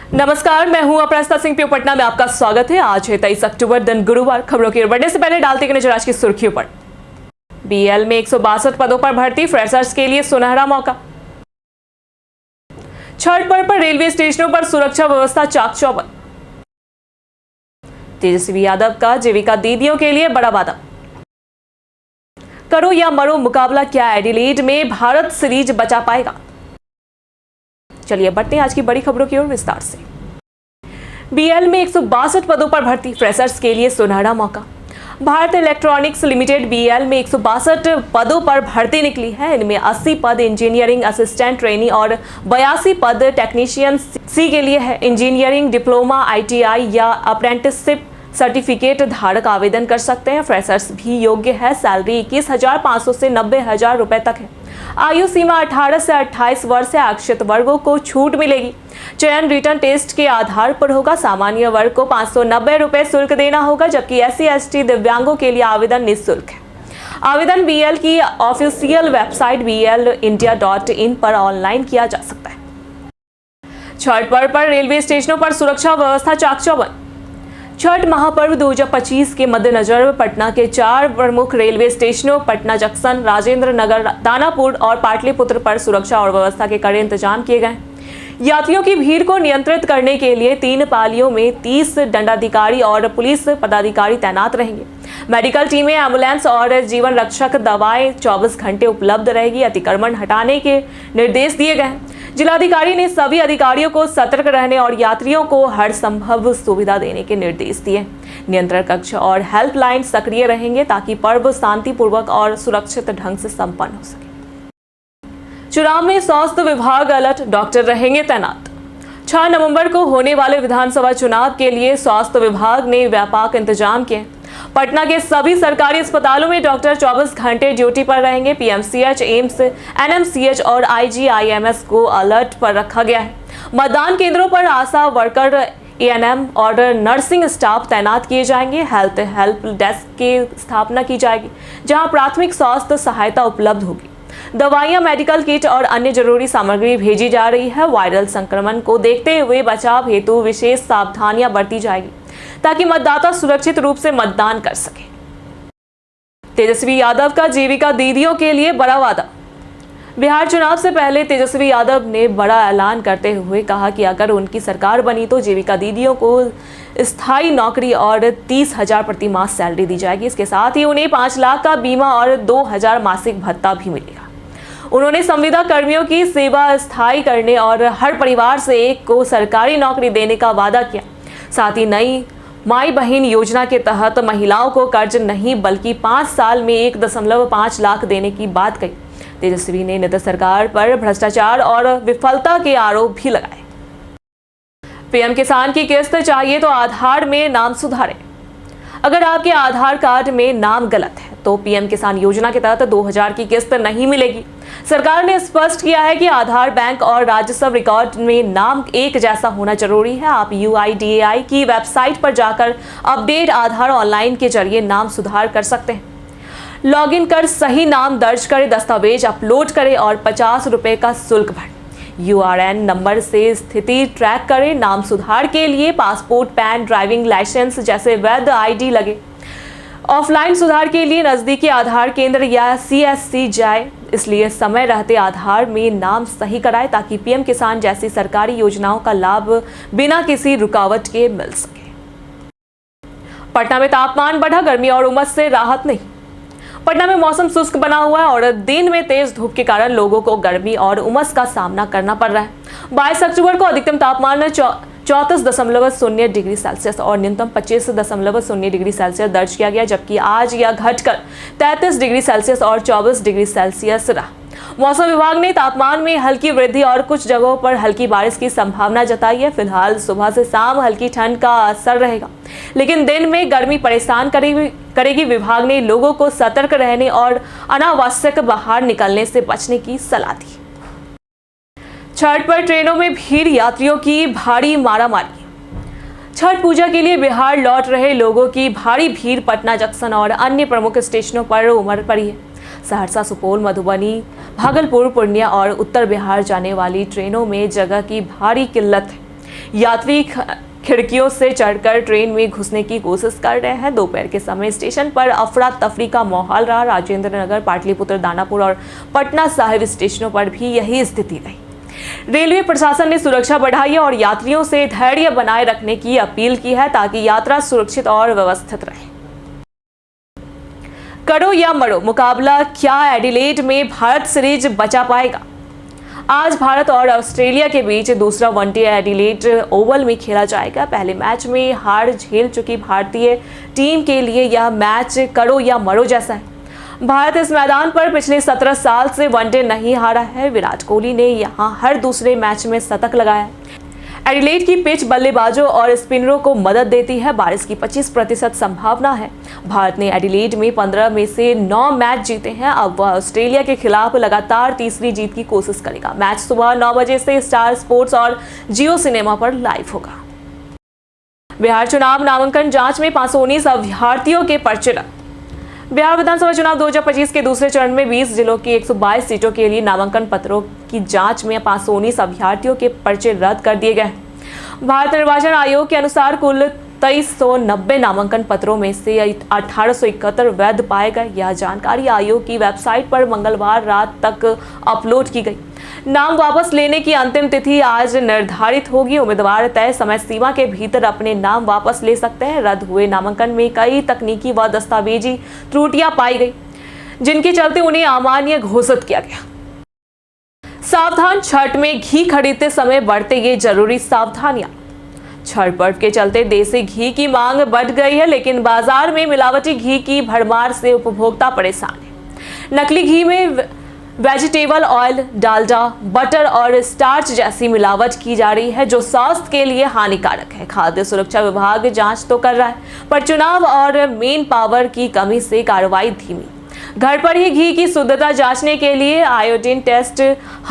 नमस्कार, मैं हूं अपराजिता सिंह। पीओ पटना में आपका स्वागत है। आज है 23 अक्टूबर, दिन गुरुवार। खबरों की ओर बढ़ने से पहले डालते हैं नजर आज की सुर्खियों पर। बीएल में 162 पदों पर भर्ती, फ्रेशर्स के लिए सुनहरा मौका। छठ पर्व पर रेलवे स्टेशनों पर सुरक्षा व्यवस्था चाक चौबंद। तेजस्वी यादव का जीविका दीदियों के लिए बड़ा वादा। करो या मरो मुकाबला, क्या एडिलेड में भारत सीरीज बचा पाएगा? चलिए बढ़ते हैं आज की बड़ी खबरों की ओर विस्तार से। बीएल में 162 पदों पर भर्ती, फ्रेशर्स के लिए सुनहरा मौका। भारत इलेक्ट्रॉनिक्स लिमिटेड बीएल में 162 पदों पर भर्ती निकली है। इनमें 80 पद इंजीनियरिंग असिस्टेंट ट्रेनी और 82 पद टेक्नीशियन सी के लिए है। इंजीनियरिंग डिप्लोमा, आईटीआई या अप्रेंटिसशिप सर्टिफिकेट धारक आवेदन कर सकते हैं। फ्रेशर्स भी योग्य है। सैलरी 21,500 से 90,000 रुपए तक है। आयु सीमा 18 से 28 वर्ष है। आरक्षित वर्गों को छूट मिलेगी। चयन रिटर्न टेस्ट के आधार पर होगा। सामान्य वर्ग को 590 रुपए शुल्क देना होगा, जबकि एससी एसटी दिव्यांगों के लिए आवेदन निःशुल्क है। आवेदन बीएल की ऑफिशियल वेबसाइट BLindia.in पर ऑनलाइन किया जा सकता है। छठ पर्व पर रेलवे स्टेशनों पर सुरक्षा व्यवस्था चाक चौबंद। छठ महापर्व 2025 के मद्देनजर पटना के 4 प्रमुख रेलवे स्टेशनों पटना जंक्शन, राजेंद्र नगर, दानापुर और पाटलिपुत्र पर सुरक्षा और व्यवस्था के कड़े इंतजाम किए गए। यात्रियों की भीड़ को नियंत्रित करने के लिए 3 पालियों में 30 दंडाधिकारी और पुलिस पदाधिकारी तैनात रहेंगे। मेडिकल टीमें, एम्बुलेंस और जीवन रक्षक दवाएं 24 घंटे उपलब्ध रहेगी। अतिक्रमण हटाने के निर्देश दिए गए हैं। जिलाधिकारी ने सभी अधिकारियों को सतर्क रहने और यात्रियों को हर संभव सुविधा देने के निर्देश दिए। नियंत्रण कक्ष और हेल्पलाइन सक्रिय रहेंगे ताकि पर्व शांतिपूर्वक और सुरक्षित ढंग से संपन्न हो सके। चुनाव में स्वास्थ्य विभाग अलर्ट, डॉक्टर रहेंगे तैनात। 6 नवंबर को होने वाले विधानसभा चुनाव के लिए स्वास्थ्य विभाग ने व्यापक इंतजाम किए। पटना के सभी सरकारी अस्पतालों में डॉक्टर 24 घंटे ड्यूटी पर रहेंगे। पीएमसीएच, एम्स, एनएमसीएच और आईजीआईएमएस को अलर्ट पर रखा गया है। मतदान केंद्रों पर आशा वर्कर, एएनएम और नर्सिंग स्टाफ तैनात किए जाएंगे। हेल्प डेस्क की स्थापना की जाएगी, जहां प्राथमिक स्वास्थ्य सहायता उपलब्ध होगी। दवाइयां, मेडिकल किट और अन्य जरूरी सामग्री भेजी जा रही है। वायरल संक्रमण को देखते हुए बचाव हेतु विशेष सावधानियां बरती जाएगी ताकि मतदाता सुरक्षित रूप से मतदान कर सके। तेजस्वी यादव का जीविका दीदियों के लिए बड़ा वादा। बिहार चुनाव से पहले तेजस्वी यादव ने बड़ा ऐलान करते हुए कहा कि अगर उनकी सरकार बनी तो जीविका दीदियों को स्थायी नौकरी और 30,000 प्रति माह सैलरी दी जाएगी। इसके साथ ही उन्हें 5 लाख का बीमा और 2,000 मासिक भत्ता भी मिलेगा। उन्होंने संविदा कर्मियों की सेवा स्थायी करने और हर परिवार से एक को सरकारी नौकरी देने का वादा किया। साथ ही नई माई बहन योजना के तहत महिलाओं को कर्ज नहीं बल्कि 5 साल में 1.5 लाख देने की बात कही। तेजस्वी ने नीतीश सरकार पर भ्रष्टाचार और विफलता के आरोप भी लगाए। पीएम किसान की किस्त चाहिए तो आधार में नाम सुधारें। अगर आपके आधार कार्ड में नाम गलत है तो पीएम किसान योजना के तहत 2000 की किस्त नहीं मिलेगी। सरकार ने स्पष्ट किया है कि आधार, बैंक और राजस्व रिकॉर्ड में नाम एक जैसा होना जरूरी है। आप UIDAI की वेबसाइट पर जाकर अपडेट आधार ऑनलाइन के जरिए नाम सुधार कर सकते हैं। लॉगिन कर सही नाम दर्ज करें, दस्तावेज अपलोड करें और 50 रुपए का शुल्क भरें। URN नंबर से स्थिति ट्रैक करें। नाम सुधार के लिए पासपोर्ट, पैन, ड्राइविंग लाइसेंस जैसे वैध ID लगे। ऑफलाइन सुधार के लिए नजदीकी आधार केंद्र या CSC जाए। इसलिए समय रहते आधार में नाम सही कराएं ताकि पीएम किसान जैसी सरकारी योजनाओं का लाभ बिना किसी रुकावट के मिल सके। पटना में तापमान बढ़ा, गर्मी और उमस से राहत नहीं। पटना में मौसम शुष्क बना हुआ है और दिन में तेज धूप के कारण लोगों को गर्मी और उमस का सामना करना पड़ रहा है। 22 अक्टूबर को अधिकतम तापमान 34.0 डिग्री सेल्सियस और न्यूनतम 25.0 डिग्री सेल्सियस दर्ज किया गया, जबकि आज यह घटकर 33 डिग्री सेल्सियस और 24 डिग्री सेल्सियस रहा। मौसम विभाग ने तापमान में हल्की वृद्धि और कुछ जगहों पर हल्की बारिश की संभावना जताई है। फिलहाल सुबह से शाम हल्की ठंड का असर रहेगा, लेकिन दिन में गर्मी परेशान करेगी। विभाग ने लोगों को सतर्क रहने और अनावश्यक बाहर निकलने से बचने की सलाह दी। छठ पर ट्रेनों में भीड़, यात्रियों की भारी मारामारी। छठ पूजा के लिए बिहार लौट रहे लोगों की भारी भीड़ पटना जंक्शन और अन्य प्रमुख स्टेशनों पर उमड़ पड़ी है। सहरसा, सुपौल, मधुबनी, भागलपुर, पूर्णिया और उत्तर बिहार जाने वाली ट्रेनों में जगह की भारी किल्लत है। यात्री खिड़कियों से चढ़कर ट्रेन में घुसने की कोशिश कर रहे हैं। दोपहर के समय स्टेशन पर अफरा तफरी का माहौल रहा। राजेंद्र नगर, पाटलिपुत्र, दानापुर और पटना साहिब स्टेशनों पर भी यही स्थिति रही। रेलवे प्रशासन ने सुरक्षा बढ़ाई है और यात्रियों से धैर्य बनाए रखने की अपील की है ताकि यात्रा सुरक्षित और व्यवस्थित रहे। करो या मरो मुकाबला, क्या एडिलेड में भारत सीरीज बचा पाएगा? आज भारत और ऑस्ट्रेलिया के बीच दूसरा वनडे एडिलेड ओवल में खेला जाएगा। पहले मैच में हार झेल चुकी भारतीय टीम के लिए यह मैच करो या मरो जैसा है। भारत इस मैदान पर पिछले 17 साल से वनडे नहीं हारा है। विराट कोहली ने यहां हर दूसरे मैच में शतक लगाया है। एडिलेड की पिच बल्लेबाजों और स्पिनरों को मदद देती है। बारिश की 25% संभावना है। भारत ने एडिलेड में 15 में से 9 मैच जीते हैं। अब वह ऑस्ट्रेलिया के खिलाफ लगातार तीसरी जीत की कोशिश करेगा। मैच सुबह 9 बजे से स्टार स्पोर्ट्स और जियो सिनेमा पर लाइव होगा। बिहार चुनाव नामांकन जांच में 519 अभ्यर्थियों के पर्चे रद्द। बिहार विधानसभा चुनाव 2025 के दूसरे चरण में 20 जिलों की 122 सीटों के लिए नामांकन पत्रों की जांच में 519 अभ्यर्थियों के पर्चे रद्द कर दिए गए। भारत निर्वाचन आयोग के अनुसार कुल 2390 नामांकन पत्रों में से 1871 वैध पाए गए। यह जानकारी आयोग की वेबसाइट पर मंगलवार रात तक अपलोड की गई। नाम वापस लेने की अंतिम तिथि आज निर्धारित होगी। उम्मीदवार तय समय सीमा के भीतर अपने नाम वापस ले सकते हैं। रद्द हुए नामांकन में कई तकनीकी व दस्तावेजी त्रुटियां पाई गई, जिनके चलते उन्हें अमान्य घोषित किया गया। सावधान, छठ में घी खरीदते समय बरते ये जरूरी सावधानियां। छठ पर्व के चलते देसी घी की मांग बढ़ गई है, लेकिन बाजार में मिलावटी घी की भरमार से उपभोक्ता परेशान है। नकली घी में वेजिटेबल ऑयल, डालडा, बटर और स्टार्च जैसी मिलावट की जा रही है, जो स्वास्थ्य के लिए हानिकारक है। खाद्य सुरक्षा विभाग जांच तो कर रहा है, पर चुनाव और मेन पावर की कमी से कार्रवाई धीमी। घर पर ही घी की शुद्धता जांचने के लिए आयोडीन टेस्ट,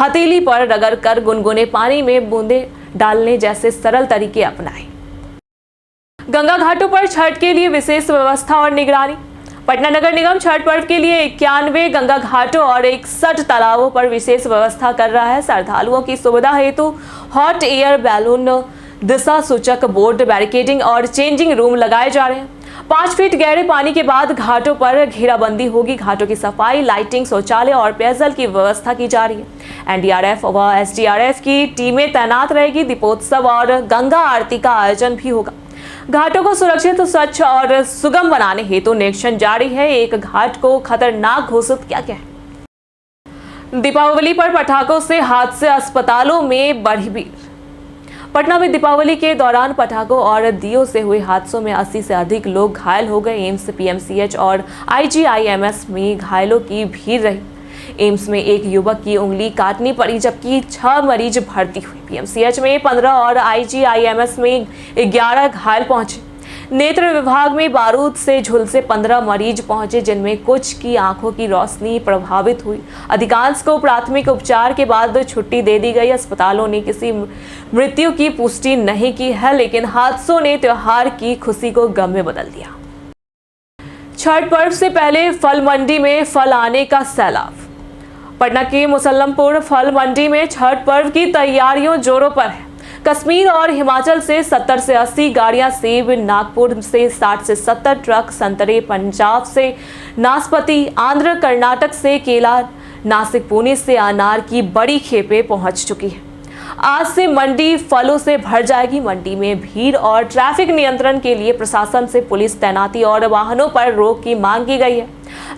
हथेली पर रगड़कर गुनगुने पानी में बूंदे डालने जैसे सरल तरीके अपनाएं। गंगा घाटों पर छठ के लिए विशेष व्यवस्था और निगरानी। पटना नगर निगम छठ पर्व के लिए 91 गंगा घाटों और 61 तालाबों पर विशेष व्यवस्था कर रहा है। श्रद्धालुओं की सुविधा हेतु हॉट एयर बैलून, दिशा सूचक बोर्ड, बैरिकेडिंग और चेंजिंग रूम लगाए जा रहे हैं। 5 फीट गहरे पानी के बाद घाटों पर घेराबंदी होगी। घाटों की सफाई, लाइटिंग, शौचालय और पेयजल की व्यवस्था की जा रही है। एनडीआरएफ व एसडीआरएफ की टीमें तैनात रहेगी। दीपोत्सव और गंगा आरती का आयोजन भी होगा। घाटों को सुरक्षित, स्वच्छ और सुगम बनाने हेतु निरीक्षण जारी है। एक घाट को खतरनाक घोषित किया गया है। दीपावली पर पटाखों से हादसे, अस्पतालों में बढ़ी भीड़। पटना में दीपावली के दौरान पटाखों और दियों से हुए हादसों में 80 से अधिक लोग घायल हो गए। एम्स, पीएमसीएच और आईजीआईएमएस में घायलों की भीड़ रही। एम्स में एक युवक की उंगली काटनी पड़ी, जबकि 6 मरीज भर्ती हुए। पीएमसीएच में 15 और आईजीआईएमएस में 11 घायल पहुंचे। नेत्र विभाग में बारूद से झुलसे 15 मरीज पहुंचे, जिनमें कुछ की आंखों की रोशनी प्रभावित हुई। अधिकांश को प्राथमिक उपचार के बाद छुट्टी दे दी गई। अस्पतालों ने किसी मृत्यु की पुष्टि नहीं की है, लेकिन हादसों ने त्योहार की खुशी को गम में बदल दिया। छठ पर्व से पहले फल मंडी में फल आने का सैलाब। पटना के मुसल्लमपुर फल मंडी में छठ पर्व की तैयारियों जोरों पर है। कश्मीर और हिमाचल से 70 से 80 गाड़ियां सेब, नागपुर से 60 से 70 ट्रक संतरे, पंजाब से नाशपाती, आंध्र कर्नाटक से केला, नासिक पुणे से अनार की बड़ी खेपें पहुंच चुकी है। आज से मंडी फलों से भर जाएगी। मंडी में भीड़ और ट्रैफिक नियंत्रण के लिए प्रशासन से पुलिस तैनाती और वाहनों पर रोक की मांग की गई है।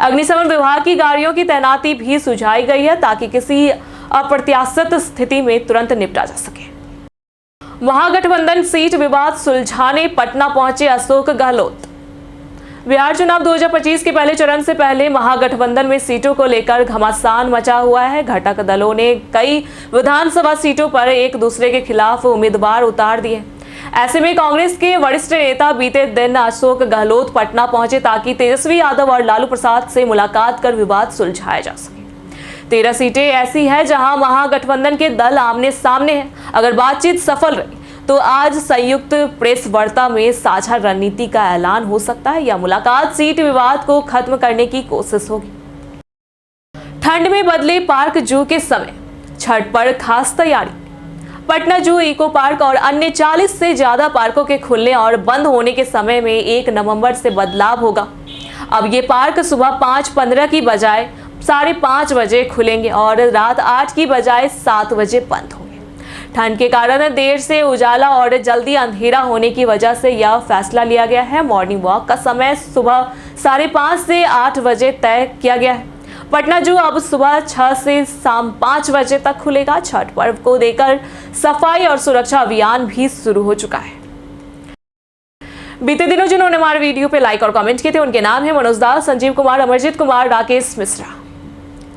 अग्निशमन विभाग की गाड़ियों की तैनाती भी सुझाई गई है, ताकि किसी अप्रत्याशित स्थिति में तुरंत निपटा जा सके। महागठबंधन सीट विवाद सुलझाने पटना पहुंचे अशोक गहलोत। बिहार चुनाव 2025 के पहले चरण से पहले महागठबंधन में सीटों को लेकर घमासान मचा हुआ है। घटक दलों ने कई विधानसभा सीटों पर एक दूसरे के खिलाफ उम्मीदवार उतार दिए। ऐसे में कांग्रेस के वरिष्ठ नेता बीते दिन अशोक गहलोत पटना पहुंचे, ताकि तेजस्वी यादव और लालू प्रसाद से मुलाकात कर विवाद सुलझाया जा सके। 13 सीटें ऐसी हैं जहां महागठबंधन के दल आमने सामने हैं। अगर बातचीत सफल रही तो आज संयुक्त प्रेस वार्ता में साझा रणनीति का ऐलान हो सकता है, या मुलाकात सीट विवाद को खत्म करने की कोशिश होगी। ठंड में बदले पार्क जू के समय, छठ पर खास तैयारी। पटना जू, इको पार्क और अन्य 40 से ज्यादा पार्कों के खुलने और बंद होने के समय में 1 नवंबर से बदलाव होगा। अब ये पार्क सुबह 5:15 की बजाय 5:30 बजे खुलेंगे और रात 8 की बजाय 7 बजे बंद होंगे। ठंड के कारण देर से उजाला और जल्दी अंधेरा होने की वजह से यह फैसला लिया गया है। मॉर्निंग वॉक का समय सुबह 5:30 से 8 बजे तय किया गया है। पटना जू अब सुबह 6 से शाम 5 बजे तक खुलेगा। छठ पर्व को लेकर सफाई और सुरक्षा अभियान भी शुरू हो चुका है। बीते दिनों जिन्होंने हमारे वीडियो पे लाइक और कमेंट किए थे उनके नाम है मनोज दास, संजीव कुमार, अमरजीत कुमार, राकेश मिश्रा।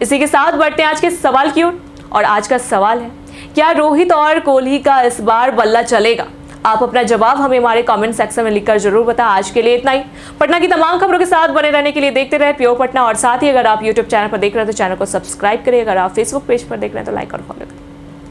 इसी के साथ बढ़ते हैं आज के सवाल की ओर। और आज का सवाल है, क्या रोहित और कोहली का इस बार बल्ला चलेगा? आप अपना जवाब हमें हमारे कमेंट सेक्शन में लिखकर जरूर बताएं। आज के लिए इतना ही। पटना की तमाम खबरों के साथ बने रहने के लिए देखते रहे प्योर पटना। और साथ ही अगर आप यूट्यूब चैनल पर देख रहे हैं तो चैनल को सब्सक्राइब करिए। अगर आप फेसबुक पेज पर देख रहे हैं तो लाइक और फॉलो करें।